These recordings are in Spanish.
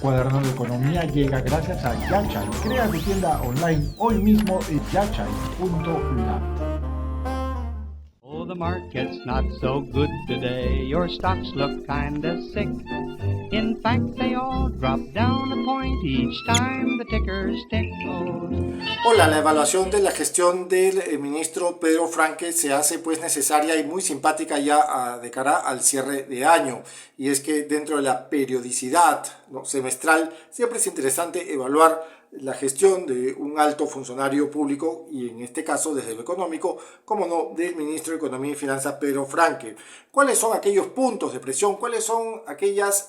Cuaderno de Economía llega gracias a Yachai. Crea tu tienda online hoy mismo en yachai.lab. Oh, the market's not so good today. Your stocks look kinda sick. In fact, they all drop down a point each time the tickers tick. Hola, la evaluación de la gestión del ministro Pedro Franque se hace pues necesaria y muy simpática ya de cara al cierre de año. Y es que dentro de la periodicidad, ¿no?, semestral, siempre es interesante evaluar la gestión de un alto funcionario público y en este caso desde lo económico, como no, del ministro de Economía y Finanzas Pedro Franque. ¿Cuáles son aquellos puntos de presión? ¿Cuáles son aquellas,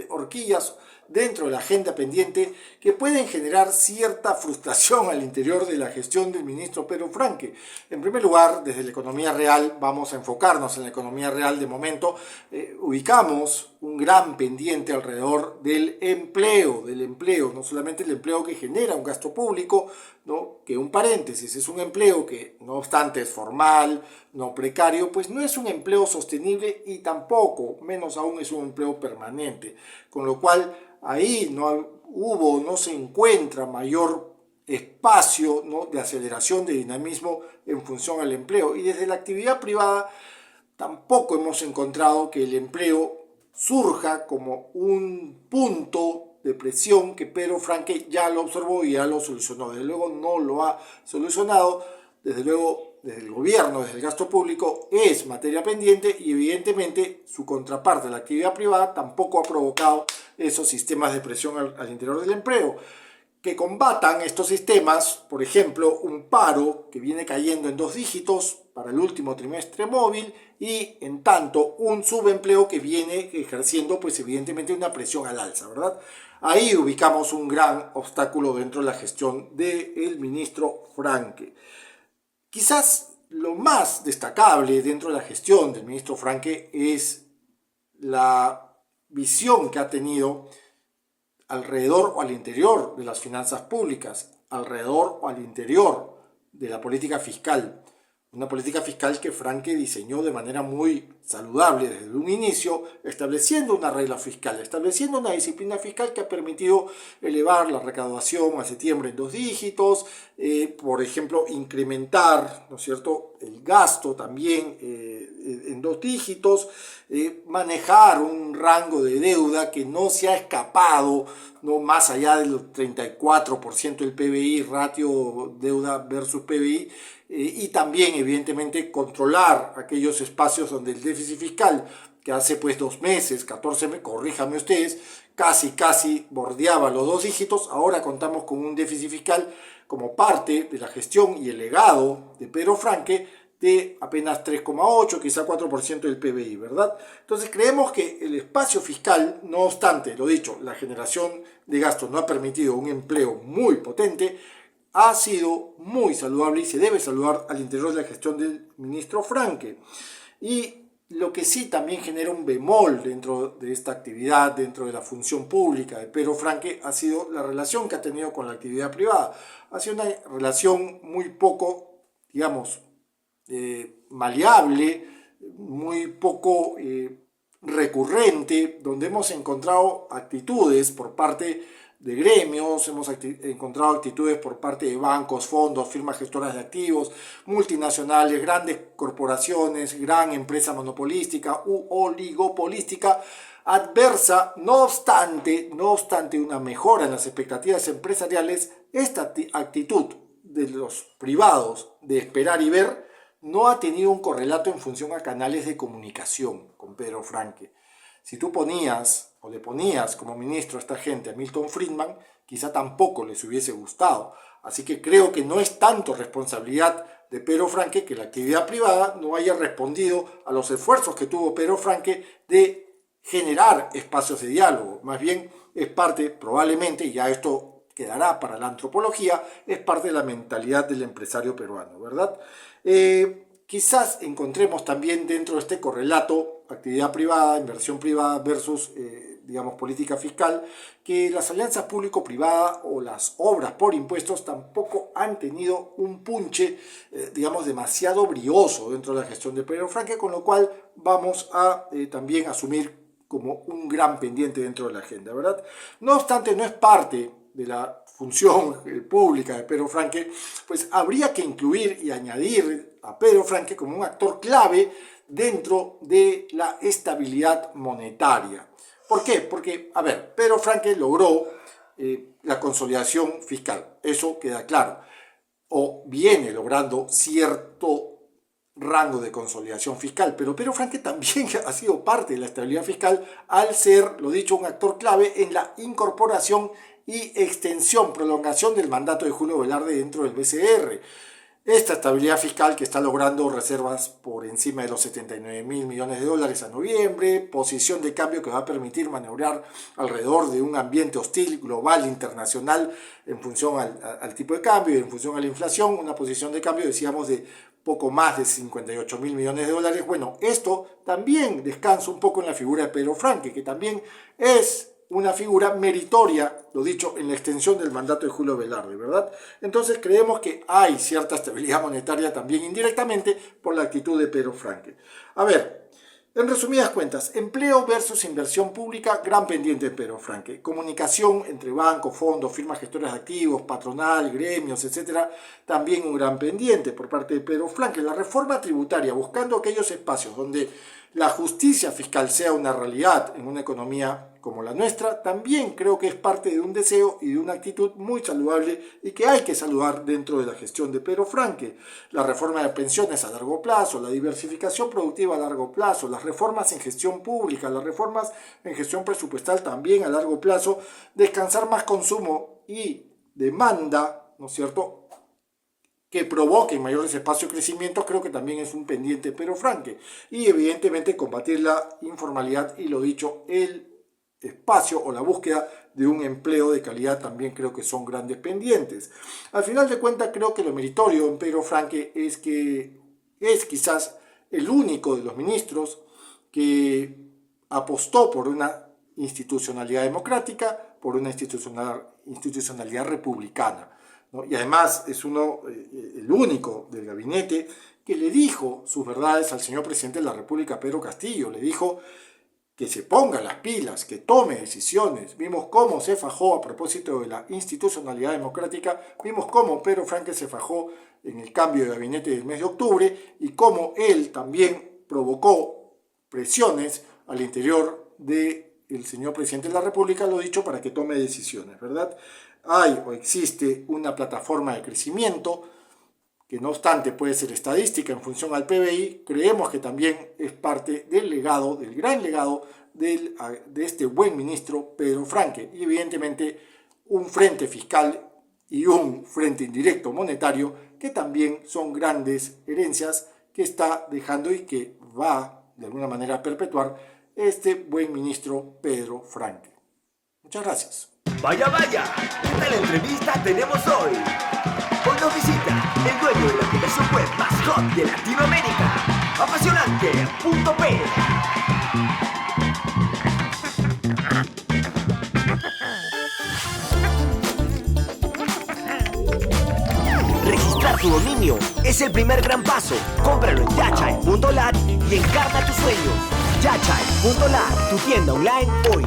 horquillas dentro de la agenda pendiente que pueden generar cierta frustración al interior de la gestión del ministro Pedro Franque? En primer lugar, desde la economía real, vamos a enfocarnos en la economía real de momento, ubicamos un gran pendiente alrededor del empleo, no solamente el empleo que genera un gasto público, ¿no?, que un paréntesis, es un empleo que no obstante es formal, no precario, pues no es un empleo sostenible y tampoco, menos aún, es un empleo permanente, con lo cual ahí no se encuentra mayor espacio, ¿no?, de aceleración de dinamismo en función al empleo. Y desde la actividad privada tampoco hemos encontrado que el empleo surja como un punto de presión que Pedro Franque ya lo observó y ya lo solucionó. Desde luego no lo ha solucionado, desde luego desde el gobierno, desde el gasto público, es materia pendiente y evidentemente su contraparte, la actividad privada, tampoco ha provocado esos sistemas de presión al interior del empleo que combatan estos sistemas, por ejemplo, un paro que viene cayendo en 2 dígitos para el último trimestre móvil y en tanto un subempleo que viene ejerciendo pues evidentemente una presión al alza, ¿verdad? Ahí ubicamos un gran obstáculo dentro de la gestión del ministro Franque. Quizás lo más destacable dentro de la gestión del ministro Franque es la visión que ha tenido alrededor o al interior de las finanzas públicas, alrededor o al interior de la política fiscal. Una política fiscal que Franque diseñó de manera muy saludable desde un inicio, estableciendo una regla fiscal, estableciendo una disciplina fiscal que ha permitido elevar la recaudación a septiembre en 2 dígitos, por ejemplo, incrementar, ¿no es cierto?, el gasto también en 2 dígitos, manejar un rango de deuda que no se ha escapado, no más allá del 34% del PBI, ratio deuda versus PBI, y también evidentemente controlar aquellos espacios donde el déficit fiscal, que hace pues 2 meses, 14 meses, corríjame ustedes, casi bordeaba los 2 dígitos, ahora contamos con un déficit fiscal como parte de la gestión y el legado de Pedro Franque de apenas 3,8, quizá 4% del PBI, ¿verdad? Entonces creemos que el espacio fiscal, no obstante, lo dicho, la generación de gastos no ha permitido un empleo muy potente, ha sido muy saludable y se debe saludar al interior de la gestión del ministro Franque. Y lo que sí también genera un bemol dentro de esta actividad, dentro de la función pública de Pedro Franque, ha sido la relación que ha tenido con la actividad privada. Ha sido una relación muy poco, digamos, maleable, muy poco recurrente, donde hemos encontrado actitudes por parte de gremios, hemos encontrado actitudes por parte de bancos, fondos, firmas gestoras de activos, multinacionales, grandes corporaciones, gran empresa monopolística u oligopolística, adversa. No obstante una mejora en las expectativas empresariales, esta actitud de los privados de esperar y ver no ha tenido un correlato en función a canales de comunicación con Pedro Franque. Si tú ponías o le ponías como ministro a esta gente a Milton Friedman, quizá tampoco les hubiese gustado. Así que creo que no es tanto responsabilidad de Pedro Franque que la actividad privada no haya respondido a los esfuerzos que tuvo Pedro Franque de generar espacios de diálogo. Más bien es parte, probablemente, y ya esto quedará para la antropología, es parte de la mentalidad del empresario peruano, ¿verdad? Quizás encontremos también dentro de este correlato actividad privada, inversión privada versus, política fiscal, que las alianzas público-privada o las obras por impuestos tampoco han tenido un punche, demasiado brioso dentro de la gestión de Pedro Franque, con lo cual vamos a también asumir como un gran pendiente dentro de la agenda, ¿verdad? No obstante, no es parte de la función pública de Pedro Franque, pues habría que incluir y añadir a Pedro Franque como un actor clave dentro de la estabilidad monetaria. ¿Por qué? Porque, a ver, Pedro Franque logró la consolidación fiscal, eso queda claro, o viene logrando cierto rango de consolidación fiscal, pero Pedro Franque también ha sido parte de la estabilidad fiscal al ser, lo dicho, un actor clave en la incorporación y extensión, prolongación del mandato de Julio Velarde dentro del BCR. Esta estabilidad fiscal que está logrando reservas por encima de los 79.000 millones de dólares a noviembre, posición de cambio que va a permitir maniobrar alrededor de un ambiente hostil global, internacional, en función al tipo de cambio y en función a la inflación, una posición de cambio, decíamos, de poco más de 58.000 millones de dólares. Bueno, esto también descansa un poco en la figura de Pedro Franque, que también es una figura meritoria, lo dicho, en la extensión del mandato de Julio Velarde, ¿verdad? Entonces creemos que hay cierta estabilidad monetaria también indirectamente por la actitud de Pedro Franque. A ver, en resumidas cuentas, empleo versus inversión pública, gran pendiente de Pedro Franque. Comunicación entre bancos, fondos, firmas gestoras de activos, patronal, gremios, etcétera, también un gran pendiente por parte de Pedro Franque. La reforma tributaria, buscando aquellos espacios donde la justicia fiscal sea una realidad en una economía como la nuestra, también creo que es parte de un deseo y de una actitud muy saludable y que hay que saludar dentro de la gestión de Pedro Franque. La reforma de pensiones a largo plazo, la diversificación productiva a largo plazo, las reformas en gestión pública, las reformas en gestión presupuestal también a largo plazo, descansar más consumo y demanda, ¿no es cierto?, que provoquen mayores espacios de crecimiento, creo que también es un pendiente de Pedro Franque. Y evidentemente combatir la informalidad y, lo dicho, el espacio o la búsqueda de un empleo de calidad también creo que son grandes pendientes. Al final de cuentas, creo que lo meritorio en Pedro Franque es que es quizás el único de los ministros que apostó por una institucionalidad democrática, por una institucionalidad republicana, ¿no? Y además es el único del gabinete que le dijo sus verdades al señor presidente de la República, Pedro Castillo. Le dijo que se ponga las pilas, que tome decisiones. Vimos cómo se fajó a propósito de la institucionalidad democrática, vimos cómo Pedro Franque se fajó en el cambio de gabinete del mes de octubre y cómo él también provocó presiones al interior del señor presidente de la República, lo dicho, para que tome decisiones, ¿verdad? Hay o existe una plataforma de crecimiento que no obstante puede ser estadística en función al PBI, creemos que también es parte del legado, del gran legado de este buen ministro Pedro Franque. Y evidentemente un frente fiscal y un frente indirecto monetario que también son grandes herencias que está dejando y que va de alguna manera a perpetuar este buen ministro Pedro Franque. Muchas gracias. Vaya, vaya, ¿qué tal entrevista tenemos hoy? Hoy nos visita el dueño de la aplicación web más hot de Latinoamérica, Apasionante.p. Registrar tu dominio es el primer gran paso. Cómpralo en yachai.lat y encarna tus sueños. Yachai.lat, tu tienda online hoy.